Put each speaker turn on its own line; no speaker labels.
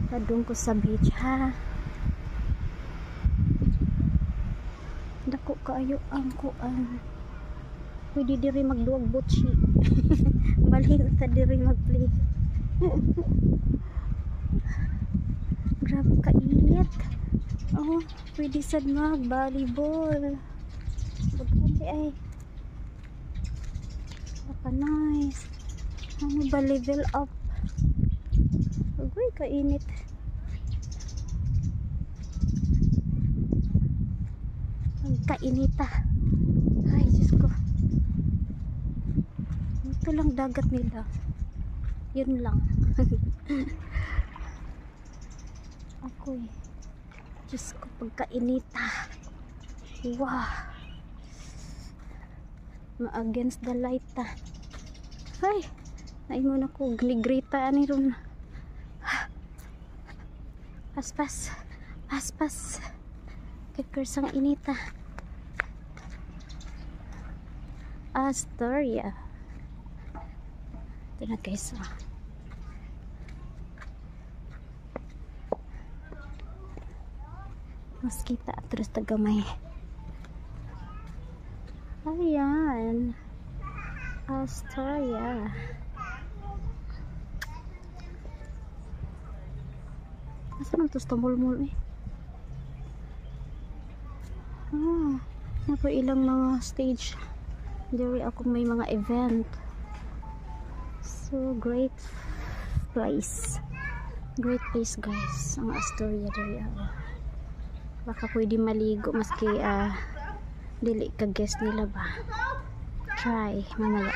Kadung ko sa beach ha. Dako kaayo ang kuan. Pwede diri magduwag botchi. Balhin ta diri magplay. Grabe kainit. Oh, pwede sad mag volleyball. Pagkali ay. Baka nice. Ano ba level up? Uy, kainit. Ang kainita. Ay, Diyos ko. Ito lang dagat nila. Yun lang. Ako eh. Diyos ko, pagkainita. Wow. Ma-against the light ta. Ay, naingon ako. Gligrita ani ron. Paspas. Paspas. Kikersang inita. Astoria. Ito na guys. Mas kita terus tagamay. Ayan. Astoria. Asa man to stumul-mul eh? Ah, napo ilang mga stage. Diri ako may mga event. So great place. Great place guys. Ang Astoria diri ako. Baka pwede maligo maski dili ka guest nila ba. Try mamaya.